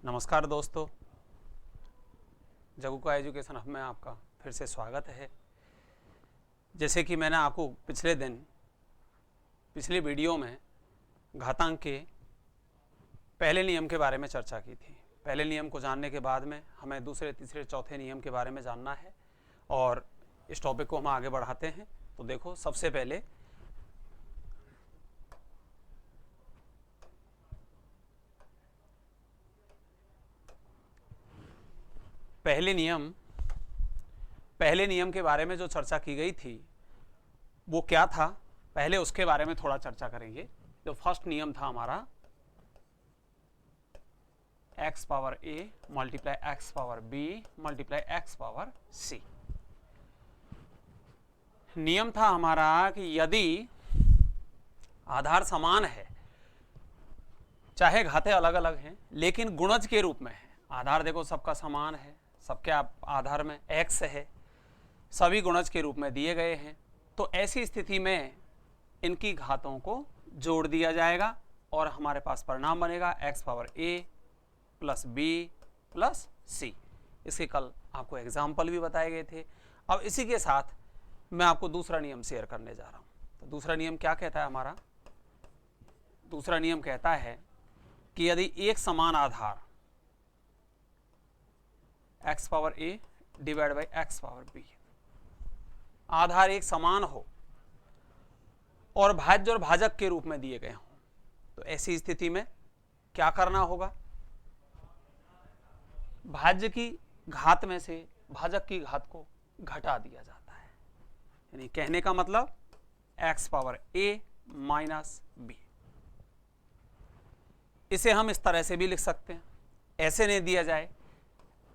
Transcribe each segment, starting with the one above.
नमस्कार दोस्तों, जगुका education hub में आपका फिर से स्वागत है। जैसे कि मैंने आपको पिछली वीडियो में घातांक के पहले नियम के बारे में चर्चा की थी। पहले नियम को जानने के बाद में हमें दूसरे, तीसरे, चौथे नियम के बारे में जानना है और इस टॉपिक को हम आगे बढ़ाते हैं। तो देखो, सबसे पहले पहले नियम के बारे में जो चर्चा की गई थी वो क्या था, पहले उसके बारे में थोड़ा चर्चा करेंगे। जो फर्स्ट नियम था हमारा x power a multiply x power b multiply x power c। नियम था हमारा कि यदि आधार समान है, चाहे घाते अलग अलग हैं, लेकिन गुणज के रूप में है। आधार देखो सबका समान है, सबके आधार में x है, सभी गुणज के रूप में दिए गए हैं, तो ऐसी स्थिति में इनकी घातों को जोड़ दिया जाएगा और हमारे पास परिणाम बनेगा x power a plus b plus c। इसके कल आपको एग्जाम्पल भी बताए गए थे। अब इसी के साथ मैं आपको दूसरा नियम शेयर करने जा रहा हूं। तो दूसरा नियम क्या कहता है हमारा? दूसरा नियम कहता है कि यदि एक समान आधार x power a divide by x power b, आधार एक समान हो और भाज्य और भाजक के रूप में दिए गए हों, तो ऐसी स्थिति में क्या करना होगा? भाज्य की घात में से भाजक की घात को घटा दिया जाता है। यानी कहने का मतलब x power a minus b। इसे हम इस तरह से भी लिख सकते हैं, ऐसे नहीं दिया जाए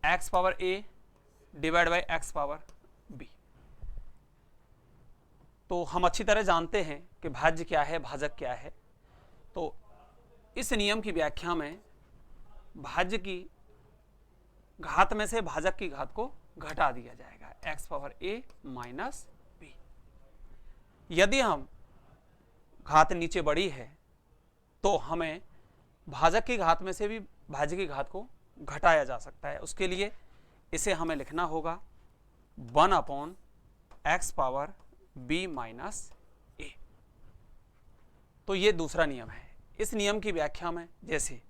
x power a divide by x power b। तो हम अच्छी तरह जानते हैं कि भाज्य क्या है, भाजक क्या है। तो इस नियम की व्याख्या में भाज्य की घात में से भाजक की घात को घटा दिया जाएगा, x power a minus b। यदि हम घात नीचे बड़ी है तो हमें भाजक की घात में से भी भाज्य की घात को घटाया जा सकता है। उसके लिए इसे हमें लिखना होगा 1 upon x power b minus a। तो ये दूसरा नियम है। इस नियम की व्याख्या में जैसे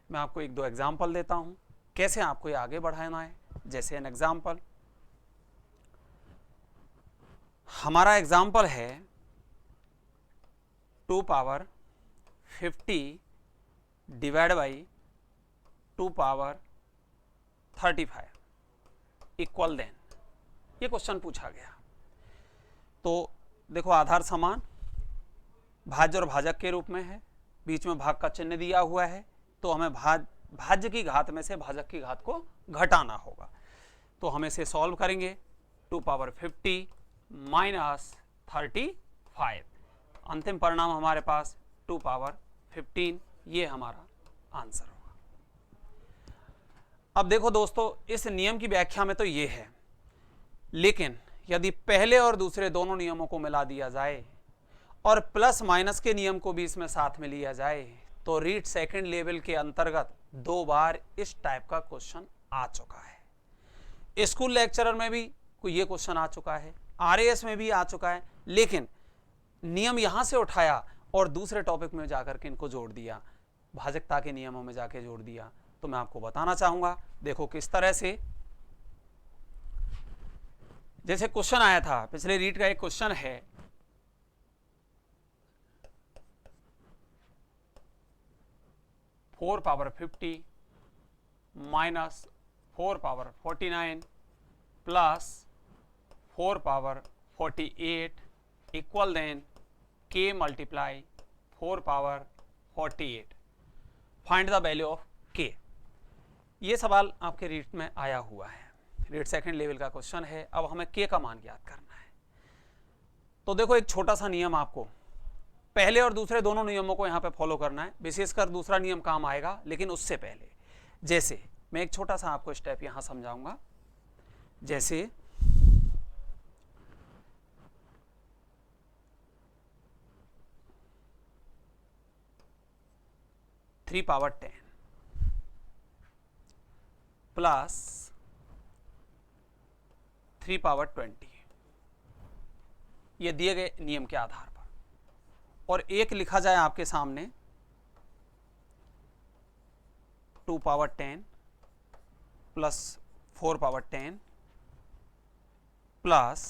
मैं आपको एक दो एग्जाम्पल देता हूं कैसे आपको ये आगे बढ़ाना है। जैसे एन एग्जाम्पल, हमारा एग्जाम्पल है 2 power 50 divide by 2 power 35 equal then, ये क्वेश्चन पूछा गया। तो देखो, आधार समान, भाज्य और भाजक के रूप में है, बीच में भाग का चिन्ह दिया हुआ है, तो हमें भाज्य की घात में से भाजक की घात को घटाना होगा। तो हम इसे सॉल्व करेंगे। 2 पावर 50 माइनस 35, अंतिम परिणाम हमारे पास 2 पावर 15, ये हमारा आंसर होगा। अब देखो दोस्तों, इस नियम की व्याख्या में तो ये है, लेकिन यदि पहले और दूसरे दोनों नियमों को मिला दिया जाए और प्लस माइनस के नियम को भी इसमें साथ में लिया जाए तो रीट सेकंड लेवल के अंतर्गत 2 बार इस टाइप का क्वेश्चन आ चुका है। स्कूल लेक्चरर में भी ये क्वेश्चन आ चुका है, आरएएस में भी आ चुका है, लेकिन नियम यहां से उठाया और दूसरे टॉपिक में जाकर के इनको जोड़ दिया, भाजकता के नियमों में जाके जोड़ दिया। तो मैं आपको बताना चाहूंगा, देखो किस तरह से। जैसे क्वेश्चन आया था, पिछले रीट का एक क्वेश्चन है, four power 50 minus 4 power 49 plus 4 power 48 equal then k multiply 4 power 48, find the value of k। ये सवाल आपके रीट में आया हुआ है, रीट सेकंड लेवल का क्वेश्चन है। अब हमें k का मान ज्ञात करना है। तो देखो, एक छोटा सा नियम आपको पहले और दूसरे दोनों नियमों को यहां पे फॉलो करना है, विशेषकर दूसरा नियम काम आएगा, लेकिन उससे पहले जैसे मैं एक छोटा सा आपको स्टेप यहां समझाऊंगा। जैसे 3 पावर 10 प्लस 3 पावर 20, ये दिए गए नियम के आधार पर। और एक लिखा जाए आपके सामने 2 power 10 plus 4 power 10 plus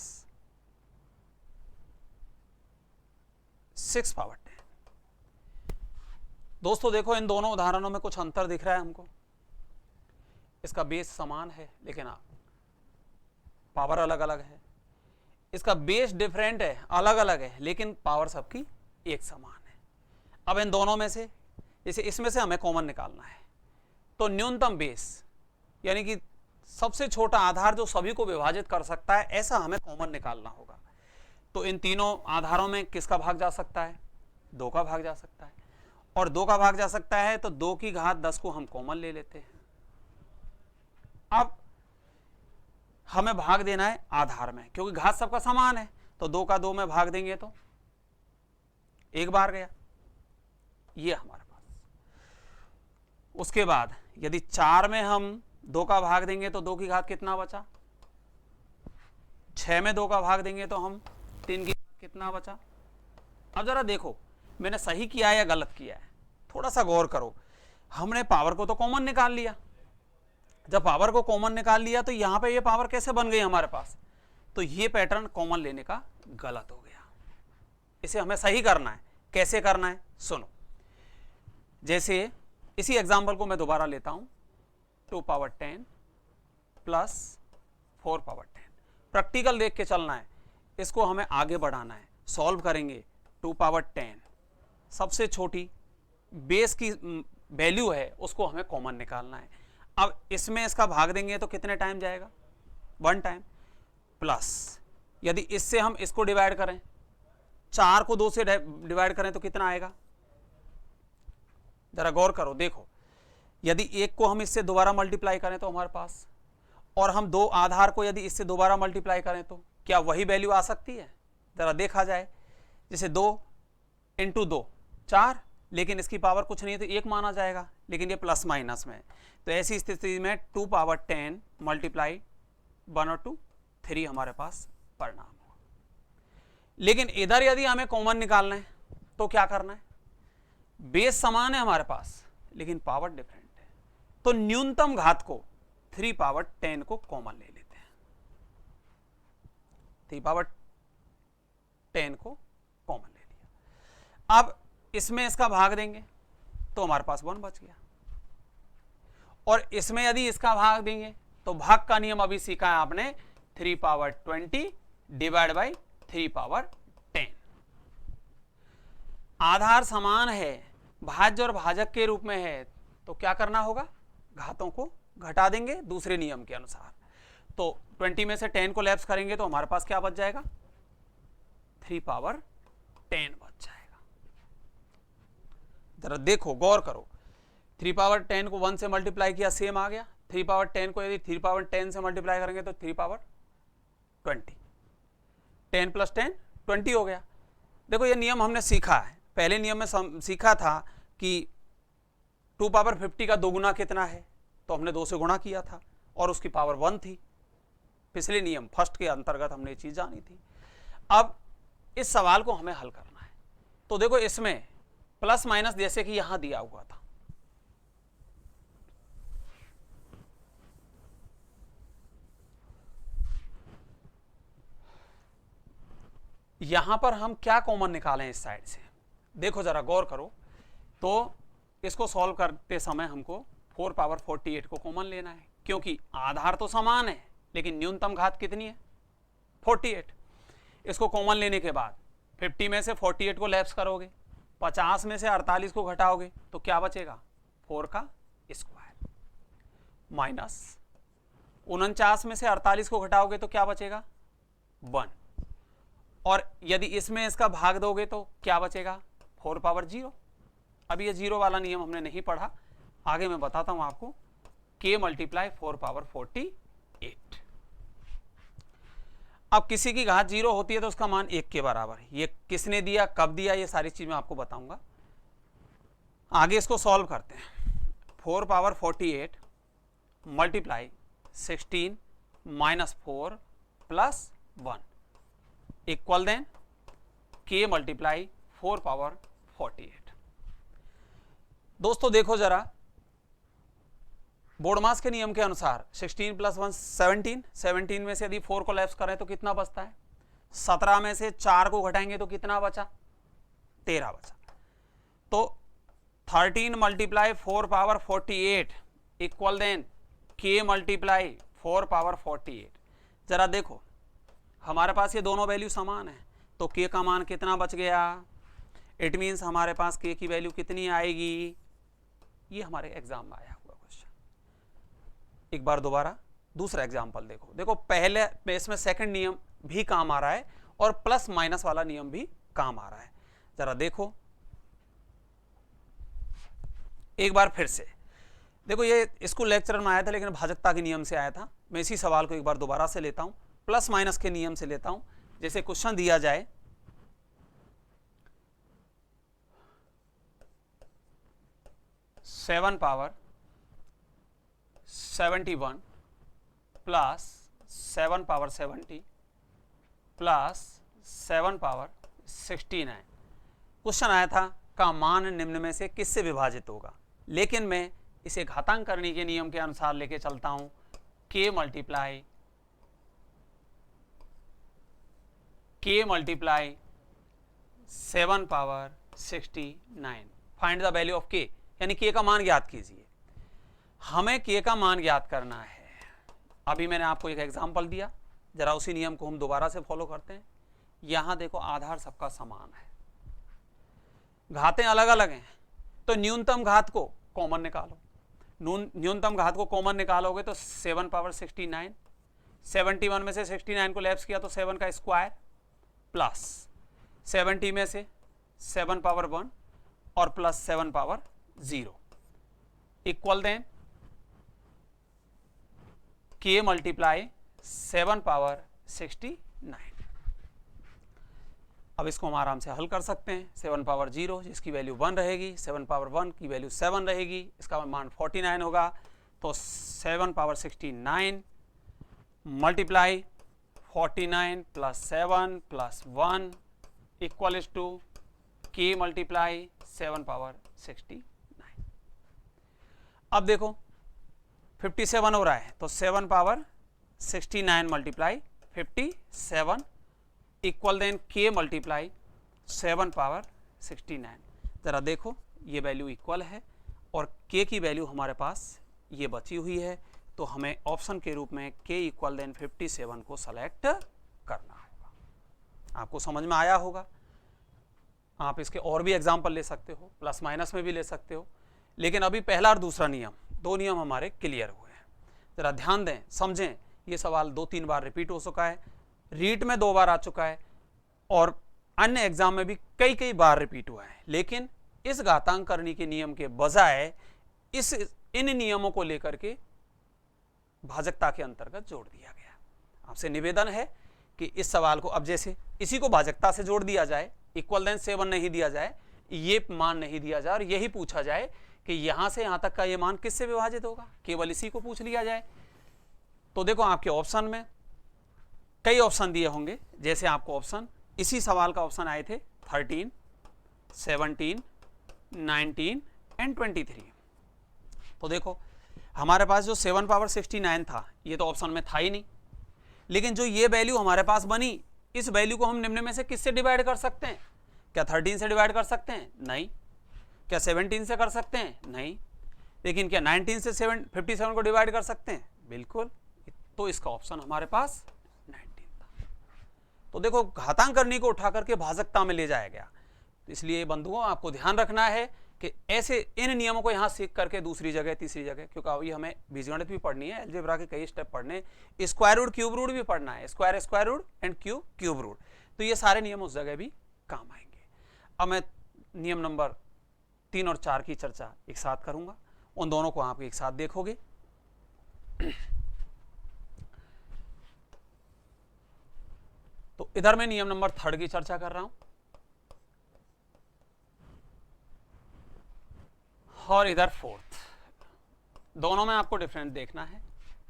6 power 10। दोस्तों देखो, इन दोनों उदाहरणों में कुछ अंतर दिख रहा है हमको। इसका बेस समान है लेकिन पावर अलग अलग है। इसका बेस डिफरेंट है, अलग अलग है, लेकिन पावर सबकी एक समान है। अब इन दोनों में से, जैसे इसमें से हमें कॉमन निकालना है, तो न्यूनतम बेस यानी कि सबसे छोटा आधार जो सभी को विभाजित कर सकता है, ऐसा हमें कॉमन निकालना होगा। तो इन तीनों आधारों में किसका भाग जा सकता है? 2 का भाग जा सकता है। और 2 का भाग जा सकता है तो 2 की घात 10 को हम कॉमन ले लेते हैं। अब हमें भाग देना है आधार में, क्योंकि घात सबका समान है, तो 2 का 2 में भाग देंगे तो एक बार गया, ये हमारे पास। उसके बाद यदि 4 में हम 2 का भाग देंगे तो 2 की घात कितना बचा? 6 में 2 का भाग देंगे तो हम 3 की घात कितना बचा? अब जरा देखो मैंने सही किया है या गलत किया है, थोड़ा सा गौर करो। हमने पावर को तो कॉमन निकाल लिया, जब पावर को कॉमन निकाल लिया तो यहां पे ये पावर कैसे बन गई हमारे पास? तो ये पैटर्न कॉमन लेने का गलत हो गया। इसे हमें सही करना है। कैसे करना है सुनो। जैसे इसी एग्जांपल को मैं दोबारा लेता हूं, 2 पावर 10 प्लस 4 पावर 10। प्रैक्टिकल देख के चलना है, इसको हमें आगे बढ़ाना है। सॉल्व करेंगे 2 पावर 10, सबसे छोटी बेस की वैल्यू है उसको हमें कॉमन निकालना है। अब इसमें इसका भाग देंगे तो कितने टाइम जाएगा? 1 टाइम। प्लस यदि इससे हम इसको डिवाइड करें, 4 को 2 से डिवाइड करें तो कितना आएगा? जरा गौर करो, देखो यदि 1 को हम इससे दोबारा मल्टीप्लाई करें तो हमारे पास, और हम 2 आधार को यदि इससे दोबारा मल्टीप्लाई करें तो क्या वही वैल्यू आ सकती है? जरा देखा जाए। जैसे 2 इंटू 2 4, लेकिन इसकी पावर कुछ नहीं है तो 1 माना जाएगा, लेकिन ये प्लस माइनस में है। तो ऐसी स्थिति में 2 पावर 10 मल्टीप्लाई 1 और 2 3 हमारे पास परिणाम होगा। लेकिन इधर यदि हमें कॉमन निकालना है तो क्या करना है? बेस समान है हमारे पास लेकिन पावर डिफरेंट है, तो न्यूनतम घात को 3 पावर 10 को कॉमन ले लेते हैं। 3 पावर 10 को कॉमन ले लिया। अब इसमें इसका भाग देंगे तो हमारे पास 1 बच गया, और इसमें यदि इसका भाग देंगे तो भाग का नियम अभी सीखा है आपने, 3 पावर 20 डिवाइड बाई 3 पावर 10। आधार समान है, भाज्य और भाजक के रूप में है, तो क्या करना होगा? घातों को घटा देंगे दूसरे नियम के अनुसार। तो 20 में से 10 को लैप्स करेंगे तो हमारे पास क्या बच जाएगा? 3 पावर 10 बच जाएगा। जरा देखो, गौर करो, 3 पावर 10 को 1 से मल्टीप्लाई किया, सेम आ गया। 3 पावर 10 को यदि 3 पावर 10 से मल्टीप्लाई करेंगे तो 3 पावर 20, 10 प्लस 10 20 हो गया। देखो ये नियम हमने सीखा है, पहले नियम में सीखा था कि 2 पावर 50 का 2 गुना कितना है, तो हमने 2 से गुणा किया था और उसकी पावर 1 थी। पिछले नियम फर्स्ट के अंतर्गत हमने ये चीज जानी थी। अब इस सवाल को हमें हल करना है, तो देखो इसमें प्लस माइनस जैसे कि यहां दिया हुआ था, यहां पर हम क्या कॉमन निकालें इस साइड से? देखो जरा गौर करो, तो इसको सॉल्व करते समय हमको 4 पावर 48 को कॉमन लेना है, क्योंकि आधार तो समान है लेकिन न्यूनतम घात कितनी है? 48। इसको कॉमन लेने के बाद 50 में से 48 को लैप्स करोगे, 50 में से 48 को घटाओगे तो क्या बचेगा? 4 का स्क्वायर, माइनस 49 में से 48 को घटाओगे तो क्या बचेगा? 1। और यदि इसमें इसका भाग दोगे तो क्या बचेगा? 4 पावर 0। अब ये 0 वाला नियम हमने नहीं पढ़ा, आगे मैं बताता हूं आपको। k multiply 4 power 48। अब किसी की घात 0 होती है तो उसका मान 1 के बराबर है। ये किसने दिया, कब दिया, ये सारी चीज मैं आपको बताऊंगा। आगे इसको सॉल्व करते हैं। 4 power 48 multiply 16 minus 4 plus 1 equal then k multiply 4 power 48। दोस्तों देखो जरा, बोर्डमास के नियम के अनुसार 16 प्लस 1 17 में से यदि 4 को लेफ्ट करें तो कितना बचता है? 17 में से 4 को घटाएंगे तो कितना बचा? 13 बचा। तो 13 multiply 4 power 48 equal then k multiply 4 power 48। जरा देखो हमारे पास ये दोनों वैल्यू समान है, तो k का मान कितना बच गया? इट मीन्स हमारे पास k की वैल्यू कितनी आएगी? ये हमारे एग्जाम में आया हुआ क्वेश्चन। एक बार दोबारा दूसरा एग्जाम्पल देखो। देखो पहले इसमें सेकंड नियम भी काम आ रहा है और प्लस माइनस वाला नियम भी काम आ रहा है। जरा देखो एक बार फिर से देखो, ये स्कूल लेक्चर में आया था लेकिन भाजकता के नियम से आया था। मैं इसी सवाल को एक बार दोबारा से लेता हूं, प्लस माइनस के नियम से लेता हूं। जैसे क्वेश्चन दिया जाए 7 power 71 plus 7 power 70 plus 7 power 69। Question आया था का मान निम्न में से किससे विभाजित होगा, लेकिन मैं इसे घातांक करने के नियम के अनुसार लेके चलता हूं। k multiply 7 power 69। Find the value of k, यानी k का मान ज्ञात कीजिए। हमें k का मान ज्ञात करना है। अभी मैंने आपको एक एग्जांपल दिया, जरा उसी नियम को हम दोबारा से फॉलो करते हैं। यहां देखो आधार सबका समान है, घातें अलग अलग हैं, तो न्यूनतम घात को कॉमन निकालो। न्यूनतम घात को कॉमन निकालोगे तो 7 पावर 69, 71 में से 69 को लैप्स किया तो 7 का स्क्वायर प्लस 70 में से 7 पावर 1 और plus 7 power 0 equal then k multiply 7 power 69। अब इसको हम आराम से हल कर सकते हैं। 7 पावर 0 जिसकी वैल्यू 1 रहेगी, 7 पावर 1 की वैल्यू 7 रहेगी, इसका मान 49 होगा। तो 7 power 69 multiply 49 plus 7 plus 1 equal to k multiply 7 power 69। अब देखो 57 हो रहा है, तो 7 power 69 multiply 57 equal then k multiply 7 power 69। जरा देखो ये वैल्यू इक्वल है और k की वैल्यू हमारे पास ये बची हुई है, तो हमें ऑप्शन के रूप में k इक्वल देन 57 को सेलेक्ट करना होगा। आपको समझ में आया होगा। आप इसके और भी एग्जाम्पल ले सकते हो, प्लस माइनस में भी ले सकते हो, लेकिन अभी पहला और दूसरा नियम, दो नियम हमारे क्लियर हुए हैं। जरा ध्यान दें, समझें। ये सवाल 2-3 बार रिपीट हो चुका है, रीट में 2 बार आ चुका है और अन्य एग्जाम में भी कई बार रिपीट हुआ है, लेकिन इस घातांक करने के नियम के बजाय इन नियमों को लेकर के भाजकता के अंतर्गत जोड़ दिया गया। आपसे निवेदन है कि इस सवाल को, अब जैसे इसी को भाजकता से जोड़ दिया जाए, इक्वल देन 7 नहीं दिया जाए, ये मान नहीं दिया जाए और यही पूछा जाए कि यहां से यहां तक का ये मान किससे विभाजित होगा, केवल इसी को पूछ लिया जाए। तो देखो आपके ऑप्शन में कई ऑप्शन दिए होंगे, जैसे आपको ऑप्शन इसी सवाल का ऑप्शन आए थे 13, 17, 19 एंड 23। तो देखो हमारे पास जो 7 पावर 69 था ये तो ऑप्शन में था ही नहीं, लेकिन जो ये वैल्यू हमारे पास बनी, इस वैल्यू को हम निम्न में से किससे डिवाइड कर सकते हैं? क्या 13 से डिवाइड कर सकते हैं? नहीं। क्या 17 से कर सकते हैं? नहीं। लेकिन क्या 19 से 57 को डिवाइड कर सकते हैं? बिल्कुल। तो इसका ऑप्शन हमारे पास 19 था। तो देखो घातांक करने को उठा करके भाजकता में ले जाया गया। तो इसलिए बंधुओं आपको ध्यान रखना है कि ऐसे इन नियमों को यहाँ सीख करके दूसरी जगह तीसरी जगह, क्योंकि अभी हमें बीजगणित भी पढ़नी है, अलजेब्रा के कई स्टेप पढ़ने, स्क्वायर रूट क्यूब रूट भी पढ़ना है, square root and cube root. तो ये सारे नियम उस जगह भी काम आएंगे। अब मैं नियम नंबर 3 और 4 की चर्चा एक साथ करूंगा, उन दोनों को आप एक साथ देखोगे। तो इधर मैं नियम नंबर 3 की चर्चा कर रहा हूं और इधर 4th। दोनों में आपको डिफरेंस देखना है,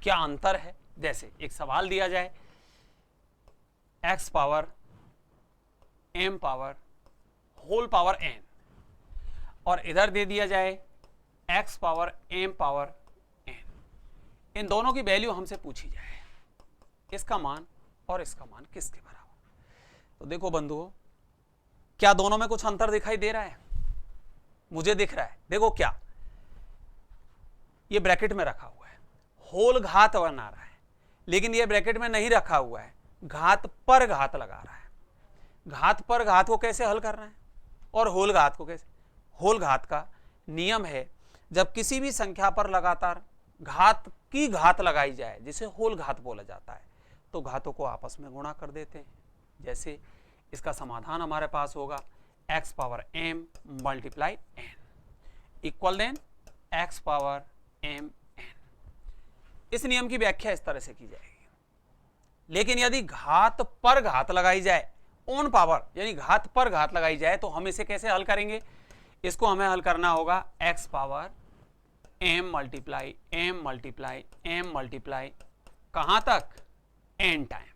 क्या अंतर है। जैसे एक सवाल दिया जाए x power m power whole power n, और इधर दे दिया जाए x power m power n, इन दोनों की वैल्यू हमसे पूछी जाए, इसका मान और इसका मान किसके बराबर। तो देखो बंधुओं, क्या दोनों में कुछ अंतर दिखाई दे रहा है? मुझे दिख रहा है। देखो क्या, ये ब्रैकेट में रखा हुआ है, होल घात बना रहा है, लेकिन ये ब्रैकेट में नहीं रखा हुआ है, घात पर घात लगा रहा है। घात पर घात को कैसे हल करना है और होल घात को कैसे? होल घात का नियम है, जब किसी भी संख्या पर लगातार घात की घात लगाई जाए, जिसे होल घात बोला जाता है, तो घातों को आपस में गुणा कर देते हैं। जैसे इसका समाधान हमारे पास होगा x power m multiply n equal then x power m n। इस नियम की व्याख्या इस तरह से की जाएगी। लेकिन यदि घात पर घात लगाई जाए, ऑन पावर यानी घात पर घात लगाई जाए, तो हम इसे कैसे हल करेंगे? इसको हमें हल करना होगा x power m multiply m multiply m multiply कहां तक? n time.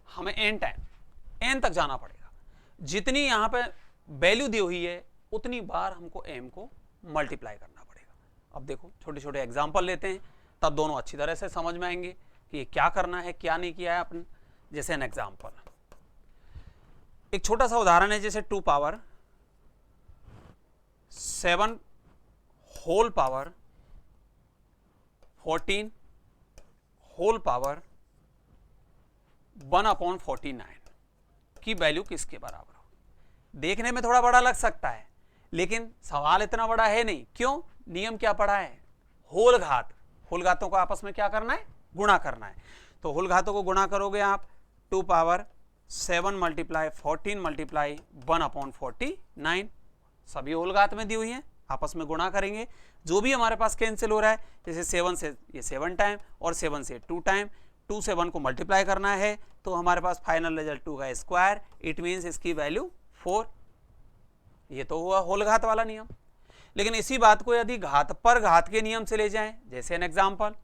हमें n टाइम n तक जाना पड़ेगा। जितनी यहां पे वैल्यू दी हुई है, उतनी बार हमको m को मल्टीप्लाई करना पड़ेगा। अब देखो छोटे छोटे एग्जांपल लेते हैं, तब दोनों अच्छी तरह से समझ में आएंगे कि ये क्या करना है, क्या नहीं किया है अपन। जैसे एन एग्जांपल, एक छोटा सा उदाहरण है, जैसे 2 power 7 whole power 14 whole power 1/49 की वैल्यू किसके बराबर हो? देखने में थोड़ा बड़ा लग सकता है, लेकिन सवाल इतना बड़ा है नहीं। क्यों? नियम क्या पढ़ा है? होल घात। होल घातों को आपस में क्या करना है? गुणा करना है। तो होल घातों को गुणा करोगे आप, 2 पावर 7 मल्टीप्लाई 14 मल्टीप्लाई 1/49, सभी होल घात में दी हुई है, आपस में गुणा करेंगे। जो भी हमारे पास कैंसिल हो रहा है, जैसे 7 से ये 7 टाइम और 7 से 2 टाइम, 2 से 1 को मल्टीप्लाई करना है, तो हमारे पास फाइनल रिजल्ट 2 का स्क्वायर, इट मीन्स इसकी वैल्यू 4। ये तो हुआ होल घात वाला नियम। लेकिन इसी बात को यदि घात पर घात के नियम से ले जाएं, जैसे एन एग्जांपल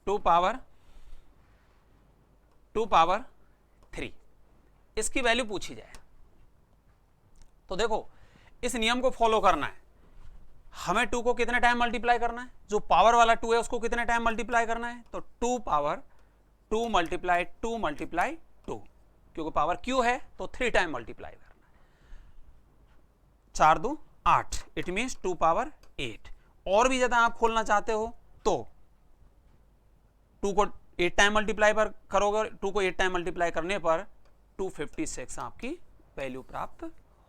2 पावर 3, इसकी वैल्यू पूछी जाए, तो देखो इस नियम को फॉलो करना है। हमें 2 को कितने टाइम मल्टीप्लाई करना है? जो पावर वाला 2 है उसको कितने टाइम मल्टीप्लाई करना है? तो 2 पावर 2 मल्टीप्लाई 2 मल्टीप्लाई 2, क्योंकि पावर क्यू है तो 3 टाइम मल्टीप्लाई करना है। 4 2 8, इट मीन्स 2 पावर 8। और भी ज्यादा आप खोलना चाहते हो तो 2 को 8 टाइम मल्टीप्लाई पर करोगे, 2 को 8 टाइम मल्टीप्लाई करने पर 256 आपकी वैल्यू प्राप्त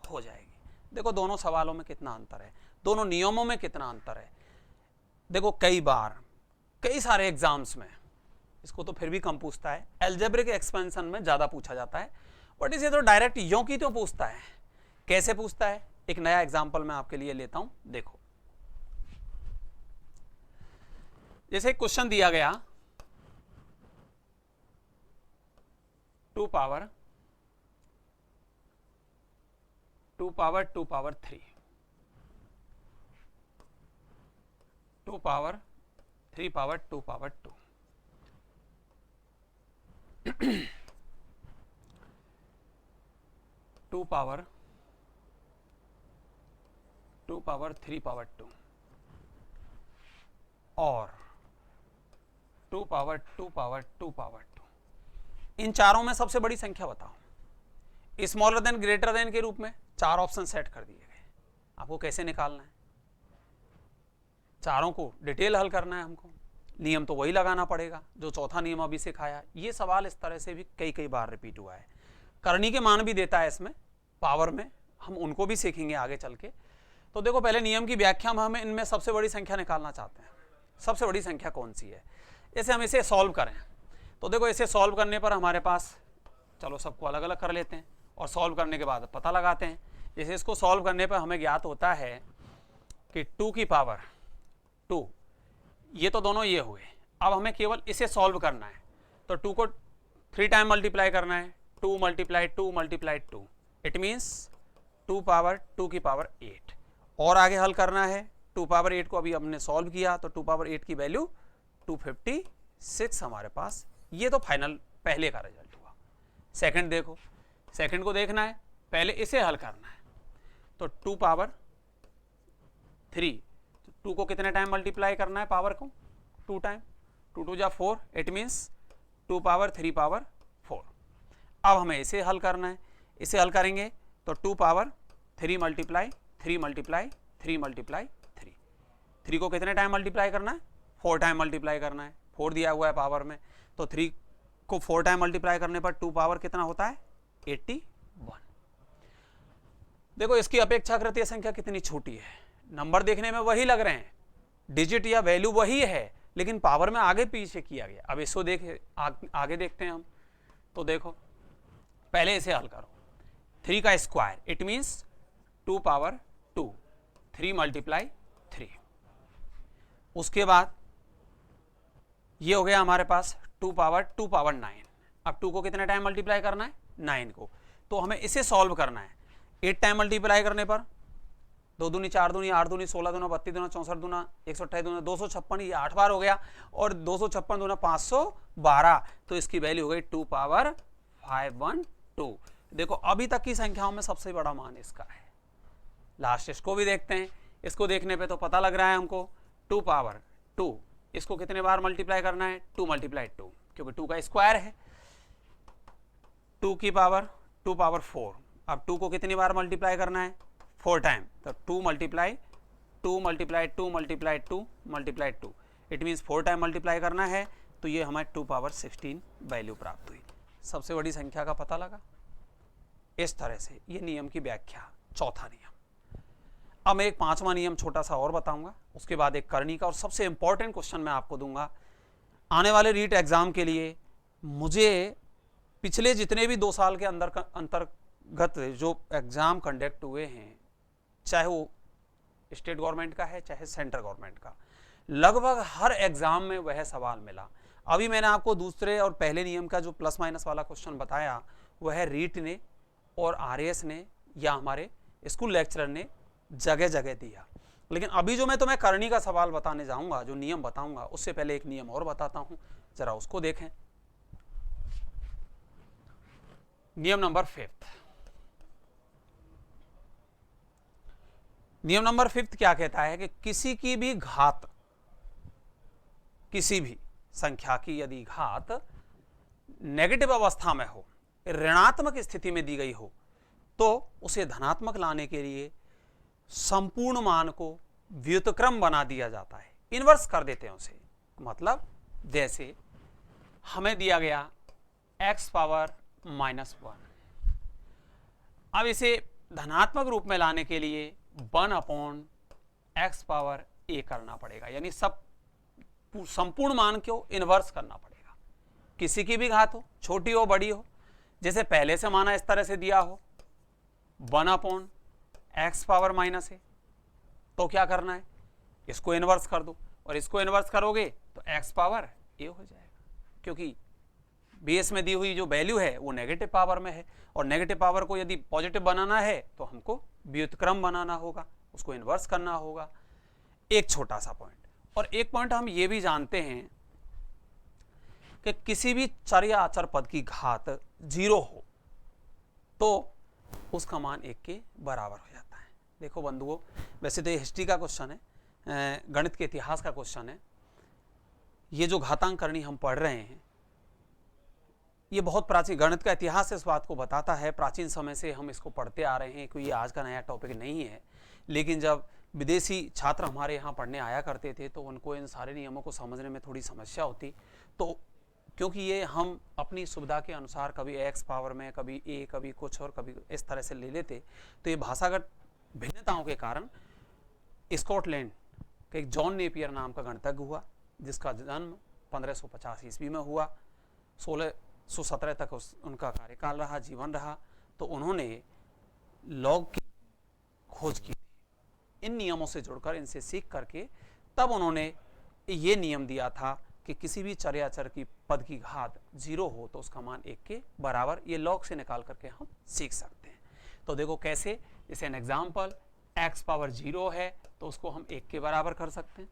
हो जाएगी। देखो दोनों सवालों में कितना अंतर है, दोनों नियमों में कितना अंतर है। देखो कई बार कई सारे एग्जाम्स में इसको तो फिर भी कम पूछता है, एल्जेब्रिक एक्सपेंशन में ज्यादा पूछा जाता है, बट इसे तो डायरेक्ट यों की तो पूछता है। कैसे पूछता है? एक नया एग्जाम्पल मैं आपके लिए लेता हूं। देखो जैसे क्वेश्चन दिया गया 2 power 3 2 power 2 power 3 2 power 2 power 2 2 power 2 power 3 power 2 और 2 पावर 2 पावर 2 पावर 2, इन चारों में सबसे बड़ी संख्या बताओ। स्मॉलर देन ग्रेटर देन के रूप में 4 ऑप्शन सेट कर दिए गए। आपको कैसे निकालना है? चारों को डिटेल हल करना है हमको, नियम तो वही लगाना पड़ेगा जो चौथा नियम अभी सिखाया। ये सवाल इस तरह से भी कई बार रिपीट हुआ है। करनी के मान भी देता है इसमें, पावर में, हम उनको भी सीखेंगे आगे चल के। तो देखो पहले नियम की व्याख्या में हम इनमें सबसे बड़ी संख्या निकालना चाहते हैं। सबसे बड़ी संख्या कौन सी है? जैसे हम इसे सॉल्व करें तो देखो इसे सॉल्व करने पर हमारे पास, चलो सबको अलग अलग कर लेते हैं और सॉल्व करने के बाद पता लगाते हैं। जैसे इसको सॉल्व करने पर हमें ज्ञात होता है कि 2 की पावर 2, ये तो दोनों ये हुए। अब हमें केवल इसे सॉल्व करना है, तो 2 को 3 टाइम मल्टीप्लाई करना है, 2 multiply 2 multiply 2, it means 2 power 2 की पावर 8 और आगे हल करना है। 2 पावर 8 को अभी हमने सॉल्व किया तो 2 पावर 8 की वैल्यू 256 हमारे पास। ये तो फाइनल पहले का रिजल्ट हुआ। सेकंड देखो, सेकंड को देखना है, पहले इसे हल करना है। तो 2 पावर 3, 2 को कितने टाइम मल्टीप्लाई करना है, पावर को 2 टाइम, 2 2 जा 4, इट मीन्स 2 पावर 3 पावर 4। अब हमें इसे हल करना है, इसे हल करेंगे तो 2 पावर 3 मल्टीप्लाई 3 मल्टीप्लाई 3 मल्टीप्लाई 3, 3 को कितने टाइम मल्टीप्लाई करना है, 4 टाइम मल्टीप्लाई करना है, 4 दिया हुआ है पावर में, तो 3 को 4 टाइम मल्टीप्लाई करने पर 2 पावर कितना होता है, 81। देखो इसकी अपेक्षाकृत यह संख्या कितनी छोटी है, नंबर देखने में वही लग रहे हैं, डिजिट या वैल्यू वही है, लेकिन पावर में आगे पीछे किया गया। अब इसको आगे देखते हैं हम। तो देखो पहले इसे हल करो, 3 का square it means 2 power 2, 3 multiply 3। उसके बाद ये हो गया हमारे पास 2 पावर 9। अब 2 को कितने टाइम मल्टीप्लाई करना है, 9 को, तो हमें इसे सॉल्व करना है। 8 टाइम मल्टीप्लाई करने पर 2 दूनी 4 दूनी 8 दूनी 16 दूना 32 दूना 64 दूना 128 दूना 256, ये 8 बार हो गया, और 256 दूना 512, तो इसकी वैल्यू हो गई 2 पावर 512। देखो अभी तक की संख्याओं में सबसे बड़ा मान इसका है। लास्ट इसको भी देखते हैं, इसको देखने पे तो पता लग रहा है हमको 2 पावर 2, इसको कितने बार मल्टीप्लाई करना है, 2 मल्टीप्लाई 2, क्योंकि 2 का स्क्वायर है, 2 की पावर 2 पावर 4। अब 2 को कितनी बार मल्टीप्लाई करना है, 4 टाइम, तो 2 multiply 2 multiply 2 multiply 2 multiply 2, it means 4 time multiply करना है, तो ये हमारे 2 पावर 16 वैल्यू प्राप्त हुई। सबसे बड़ी संख्या का पता लगा। इस तरह से ये नियम की व्याख्या, चौथा नियम। अब मैं एक 5वां नियम छोटा सा और बताऊंगा, उसके बाद एक करनी का और सबसे इंपॉर्टेंट क्वेश्चन मैं आपको दूंगा। आने वाले रीट एग्जाम के लिए मुझे पिछले जितने भी 2 साल के अंतर्गत जो एग्जाम कंडक्ट हुए हैं, चाहे वो स्टेट गवर्नमेंट का है चाहे सेंट्रल गवर्नमेंट का, लगभग हर एग्जाम में वह सवाल मिला। अभी मैंने आपको दूसरे और पहले नियम का जो प्लस माइनस वाला क्वेश्चन बताया, वह रीट ने और आरएएस ने या हमारे स्कूल लेक्चरर ने जगह जगह दिया। लेकिन अभी जो मैं तुम्हें करनी का सवाल बताने जाऊंगा, जो नियम बताऊंगा, उससे पहले एक नियम और बताता हूं, जरा उसको देखें। नियम नंबर 5। नियम नंबर 5 क्या कहता है कि किसी की भी घात, किसी भी संख्या की यदि घात नेगेटिव अवस्था में हो, ऋणात्मक स्थिति में दी गई हो, तो उसे धनात्मक लाने के लिए संपूर्ण मान को व्युत्क्रम बना दिया जाता है, इन्वर्स कर देते हैं उसे। मतलब जैसे हमें दिया गया x पावर -1, अब इसे धनात्मक रूप में लाने के लिए 1/x पावर a करना पड़ेगा, यानी सब संपूर्ण मान को इन्वर्स करना पड़ेगा। किसी की भी घात हो, छोटी हो बड़ी हो, जैसे पहले से माना इस तरह से दिया हो 1/x पावर -a, तो क्या करना है, इसको इन्वर्स कर दो, और इसको इन्वर्स करोगे तो x पावर a हो जाएगा, क्योंकि बेस में दी हुई जो वैल्यू है वो नेगेटिव पावर में है, और नेगेटिव पावर को यदि पॉजिटिव बनाना है तो हमको व्युत्क्रम बनाना होगा, उसको इन्वर्स करना होगा। एक छोटा सा पॉइंट, और एक पॉइंट हम ये भी जानते हैं कि किसी भी चर या अचर पद की घात 0 हो तो उसका मान 1 के बराबर हो जाता है। देखो बंधुओं, वैसे तो ये हिस्ट्री का क्वेश्चन है, गणित के इतिहास का क्वेश्चन है। ये जो घातांक करनी हम पढ़ रहे हैं, ये बहुत प्राचीन, गणित का इतिहास इस बात को बताता है, प्राचीन समय से हम इसको पढ़ते आ रहे हैं, कोई आज का नया टॉपिक नहीं है। लेकिन जब विदेशी छात्र हमारे यहाँ पढ़ने आया करते थे तो उनको इन सारे नियमों को समझने में थोड़ी समस्या होती, तो क्योंकि ये हम अपनी सुविधा के अनुसार कभी x पावर में, कभी a, कभी कुछ और कभी इस तरह से ले लेते, तो ये भाषागत भिन्नताओं के कारण स्कॉटलैंड के एक जॉन नेपियर नाम का गणितज्ञ हुआ, जिसका जन्म 1550 ईस्वी में हुआ, 1617 तक उनका कार्यकाल रहा, जीवन रहा। तो उन्होंने लॉग की खोज की, इन नियमों से जुड़कर, इनसे सीख करके, तब उन्होंने ये नियम दिया था कि किसी भी चर या अचर की पद की घात 0 हो तो उसका मान 1 के बराबर, ये लॉग से निकाल करके हम सीख सकते हैं। तो देखो कैसे जैसे एन एग्जाम्पल x पावर 0 है तो उसको हम 1 के बराबर कर सकते हैं,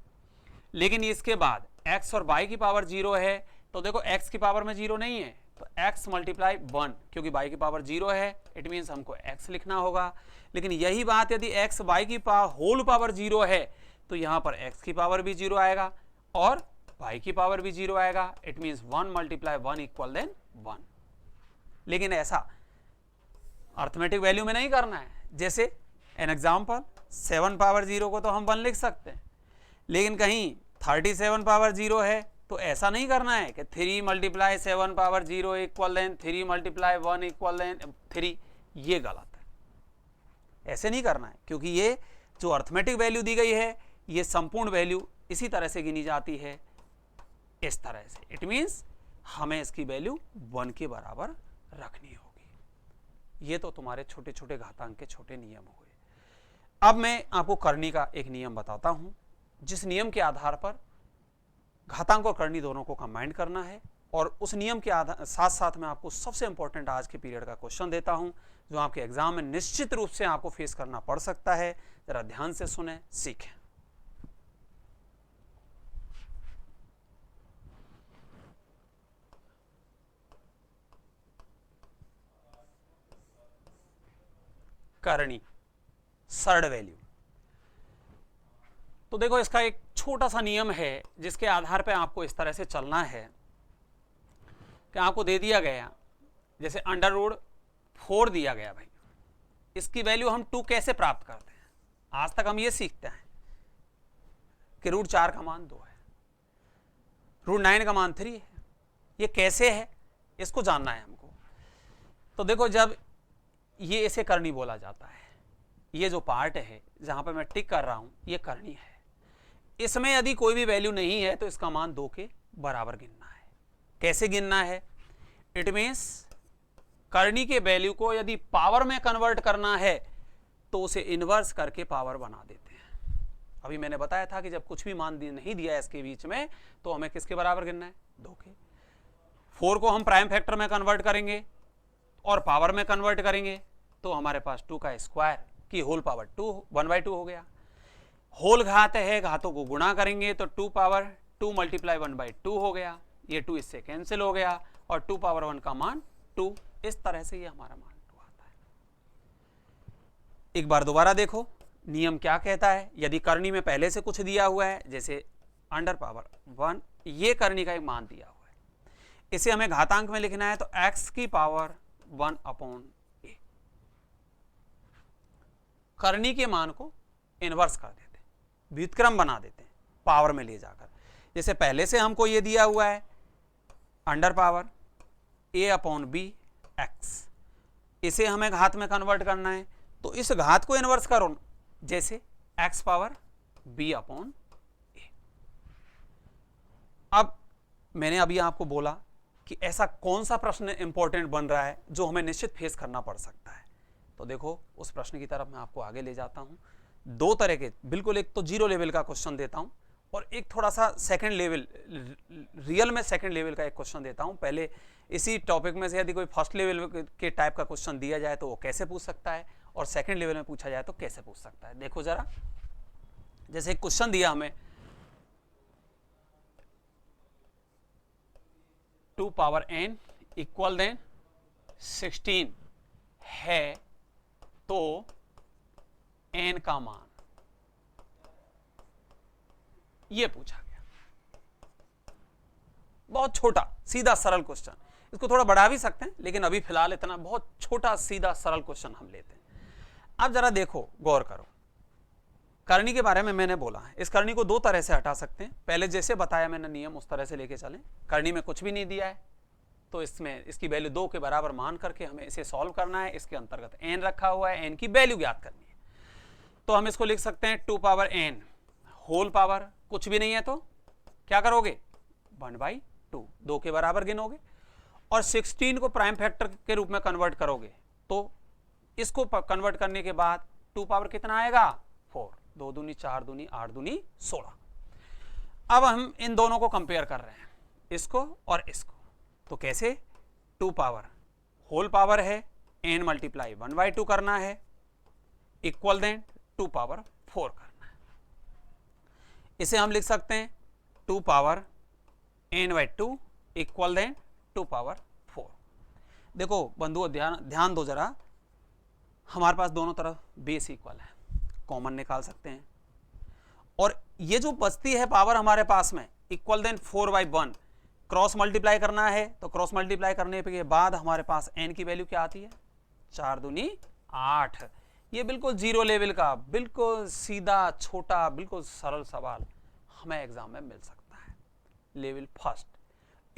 लेकिन इसके बाद x और y की पावर 0 है तो देखो x की पावर में 0 नहीं है तो x मल्टीप्लाई 1, क्योंकि y की पावर 0 है इट मीन्स हमको x लिखना होगा। लेकिन यही बात यदि x y की होल पावर 0 है तो यहाँ पर x की पावर भी 0 आएगा और y की पावर भी 0 आएगा, it means 1 multiply 1 equal then 1। लेकिन ऐसा अर्थमेटिक वैल्यू में नहीं करना है। जैसे एन एग्जाम्पल 7 पावर 0 को तो हम 1 लिख सकते हैं, लेकिन कहीं 37 पावर 0 है तो ऐसा नहीं करना है कि 3 multiply 7 power 0 equal then 3 multiply 1 equal then 3, ये गलत है, ऐसे नहीं करना है, क्योंकि ये जो अर्थमेटिक वैल्यू दी गई है ये संपूर्ण वैल्यू इसी तरह से गिनी जाती है, इस तरह से। इट मीन्स हमें इसकी वैल्यू 1 के बराबर रखनी होगी। ये तो तुम्हारे छोटे छोटे घातांक के छोटे नियम हुए। अब मैं आपको करनी का एक नियम बताता हूं, जिस नियम के आधार पर घातांक और करनी दोनों को कंबाइन करना है, और उस नियम के साथ साथ मैं आपको सबसे इंपॉर्टेंट आज के पीरियड का क्वेश्चन देता हूं जो आपके एग्जाम में निश्चित रूप से आपको फेस करना पड़ सकता है। जरा ध्यान से सुने, सीखें। करनी सर्ड वैल्यू। तो देखो इसका एक छोटा सा नियम है जिसके आधार पे आपको इस तरह से चलना है कि आपको दे दिया गया, जैसे √4 दिया गया भाई, इसकी वैल्यू हम 2 कैसे प्राप्त करते हैं। आज तक हम ये सीखते हैं कि √4 का मान 2 है, √9 का मान 3 है। ये कैसे है इसको जानना है हमको। तो देखो जब ये इसे करनी बोला जाता है, ये जो पार्ट है जहां पे मैं टिक कर रहा हूं ये करनी है, इसमें यदि कोई भी वैल्यू नहीं है तो इसका मान 2 के बराबर गिनना है। कैसे गिनना है? इट मीन्स करनी के वैल्यू को यदि पावर में कन्वर्ट करना है तो उसे इनवर्स करके पावर बना देते हैं। अभी मैंने बताया था कि जब कुछ भी मान नहीं दिया है इसके बीच में तो हमें किसके बराबर गिनना है? 2 के। 4 को हम प्राइम फैक्टर में कन्वर्ट करेंगे और पावर में कन्वर्ट करेंगे तो हमारे पास 2 का स्क्वायर की होल पावर 1/2 हो गया। होल घात है, घातों को गुणा करेंगे तो 2 पावर 2 मल्टीप्लाई 1/2 हो गया। ये 2 इससे कैंसिल हो गया और 2 पावर 1 का मान 2। इस तरह से ये हमारा मान 2 आता है। एक बार दोबारा देखो नियम क्या कहता है। यदि करनी में पहले से कुछ दिया हुआ है, जैसे √1, ये करनी का एक मान दिया हुआ है, इसे हमें घातांक में लिखना है तो x की पावर 1/a। करनी के मान को इनवर्स कर देते हैं, व्युत्क्रम बना देते हैं पावर में ले जाकर। जैसे पहले से हमको ये दिया हुआ है √a/b x, इसे हमें घात में कन्वर्ट करना है तो इस घात को इनवर्स करो, जैसे x पावर b/a। अब मैंने अभी आपको बोला कि ऐसा कौन सा प्रश्न इंपॉर्टेंट बन रहा है जो हमें निश्चित फेस करना पड़ सकता है। तो देखो उस प्रश्न की तरफ मैं आपको आगे ले जाता हूं। 2 तरह के, बिल्कुल एक तो 0 लेवल का क्वेश्चन देता हूं और एक थोड़ा सा सेकंड लेवल, रियल में सेकंड लेवल का एक क्वेश्चन देता हूं। पहले इसी टॉपिक में से यदि कोई फर्स्ट लेवल के टाइप का क्वेश्चन दिया जाए तो वो कैसे पूछ सकता है, और सेकंड लेवल में पूछा जाए तो कैसे पूछ सकता है। देखो जरा, जैसे एक क्वेश्चन दिया हमें 2 पावर n इक्वल देन 16 है तो n का मान, ये पूछा गया। बहुत छोटा सीधा सरल क्वेश्चन, इसको थोड़ा बढ़ा भी सकते हैं लेकिन अभी फिलहाल इतना बहुत छोटा सीधा सरल क्वेश्चन हम लेते हैं। अब जरा देखो, गौर करो, करनी के बारे में मैंने बोला है। इस करनी को 2 तरह से हटा सकते हैं। पहले जैसे बताया मैंने नियम उस तरह से लेके चलें। करनी में कुछ भी नहीं दिया है तो इसमें इसकी वैल्यू 2 के बराबर मान करके हमें इसे सॉल्व करना है। इसके अंतर्गत n रखा हुआ है, n की वैल्यू ज्ञात करनी है। तो हम इसको लिख सकते हैं 2 पावर n होल पावर, कुछ भी नहीं है तो क्या करोगे? 1/2, 2 के बराबर गिनोगे और 16 को प्राइम फैक्टर के रूप में कन्वर्ट करोगे तो इसको कन्वर्ट करने के बाद 2 पावर कितना आएगा? 4, 2 दूनी 4 दूनी 8 दूनी 16। अब हम इन दोनों को कंपेयर कर रहे हैं, इसको और इसको। तो कैसे? 2 पावर होल पावर है, n मल्टीप्लाई 1/2 करना है, इक्वल देन 2 पावर 4 करना है। इसे हम लिख सकते हैं 2 power n/2 equal then 2 power 4। देखो बंधुओं ध्यान दो जरा, हमारे पास दोनों तरफ बेस इक्वल है, कॉमन निकाल सकते हैं, और ये जो बचती है पावर हमारे पास में इक्वल देन 4/1 क्रॉस मल्टीप्लाई करना है, तो क्रॉस मल्टीप्लाई करने के बाद हमारे पास n की वैल्यू क्या आती है, 4 दूनी 8। ये बिल्कुल जीरो लेवल का, बिल्कुल सीधा छोटा, बिल्कुल सरल सवाल हमें एग्जाम में मिल सकता है, लेवल फर्स्ट।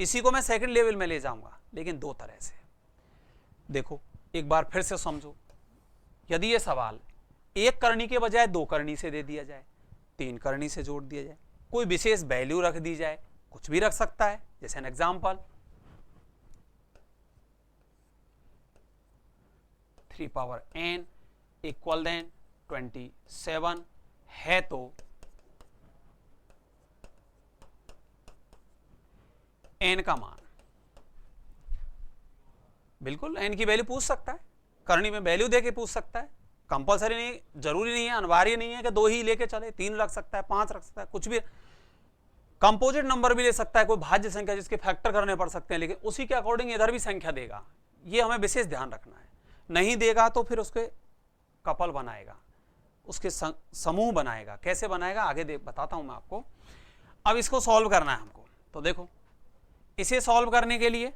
इसी को मैं सेकंड लेवल में ले जाऊंगा, लेकिन दो तरह से। देखो एक बार फिर से समझो, यदि ये सवाल एक करनी के बजाय दो करनी से दे दिया जाए, तीन करनी से जोड़ दिया जाए, कोई विशेष वैल्यू रख दी जाए, कुछ भी रख सकता है, जैसे an example 3 power n equal then 27 है, तो n का मान, बिल्कुल n की वैल्यू पूछ सकता है, करनी में वैल्यू देके पूछ सकता है, कंपलसरी नहीं, जरूरी नहीं है, अनिवार्य नहीं है कि दो ही लेके चले, 3 रख सकता है, 5 रख सकता है, कुछ भी, कंपोजिट नंबर भी ले सकता है, कोई भाज्य संख्या जिसके फैक्टर करने पड़ सकते हैं, लेकिन उसी के अकॉर्डिंग इधर भी संख्या देगा, ये हमें विशेष ध्यान रखना है। नहीं देगा तो फिर उसके कपल बनाएगा, उसके समूह बनाएगा, कैसे बनाएगा आगे बताता हूं मैं आपको। अब इसको सॉल्व करना है हमको, तो देखो इसे सॉल्व करने के लिए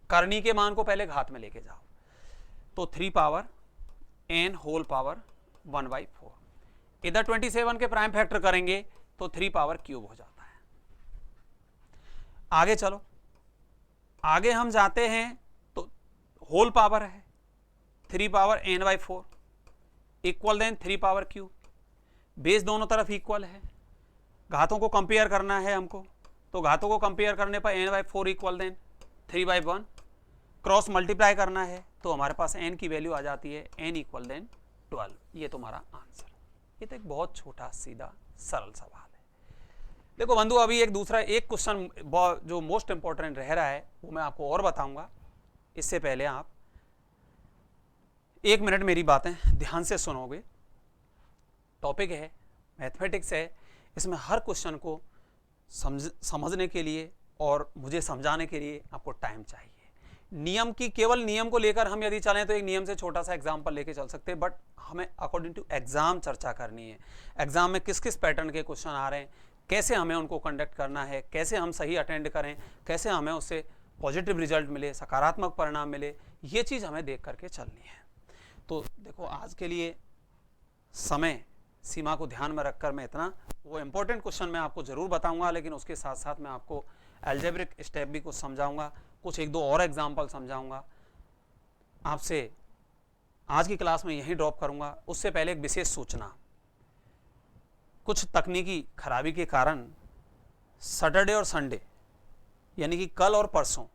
करनी के मान को पहले घात में लेके जाओ, तो 3 पावर n होल पावर 1/4, इधर 27 के प्राइम फैक्टर करेंगे तो 3 पावर क्यूब हो जाता है। आगे चलो, आगे हम जाते हैं तो होल पावर है 3 power n/4 equal then 3 power cube, base दोनों तरफ इक्वल है, घातों को कंपेयर करना है हमको, तो घातों को कंपेयर करने पर n/4 equal then 3/1, cross multiply करना है तो हमारे पास n की वैल्यू आ जाती है n इक्वल देन 12। ये तुम्हारा आंसर। ये तो एक बहुत छोटा सीधा सरल सवाल है। देखो बंधु, अभी एक दूसरा एक क्वेश्चन जो मोस्ट इंपॉर्टेंट रह रहा है वो मैं आपको और बताऊंगा, इससे पहले आप 1 मिनट मेरी बातें ध्यान से सुनोगे। टॉपिक है मैथमेटिक्स है, इसमें हर क्वेश्चन को समझने के लिए और मुझे समझाने के लिए आपको टाइम चाहिए। नियम की, केवल नियम को लेकर हम यदि चलें तो एक नियम से छोटा सा एग्जाम्पल लेके चल सकते हैं, बट हमें अकॉर्डिंग टू एग्जाम चर्चा करनी है। एग्जाम में किस किस पैटर्न के क्वेश्चन आ रहे हैं, कैसे हमें उनको कंडक्ट करना है, कैसे हम सही अटेंड करें, कैसे हमें उससे पॉजिटिव रिजल्ट मिले, सकारात्मक परिणाम मिले, ये चीज़ हमें देख करके चलनी है। तो देखो आज के लिए समय सीमा को ध्यान में रखकर मैं इतना, वो इंपॉर्टेंट क्वेश्चन मैं आपको जरूर बताऊंगा, लेकिन उसके साथ साथ मैं आपको एल्जेब्रिक स्टेप भी कुछ समझाऊंगा, कुछ एक दो और एग्जाम्पल समझाऊंगा। आपसे आज की क्लास में यहीं ड्रॉप करूंगा। उससे पहले एक विशेष सूचना, कुछ तकनीकी खराबी के कारण सैटरडे और संडे यानी कि कल और परसों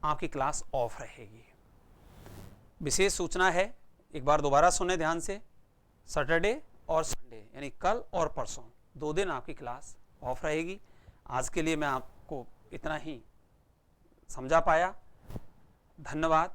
आपकी क्लास ऑफ रहेगी। विशेष सूचना है, एक बार दोबारा सुने ध्यान से, सैटरडे और संडे यानी कल और परसों 2 दिन आपकी क्लास ऑफ रहेगी। आज के लिए मैं आपको इतना ही समझा पाया। धन्यवाद।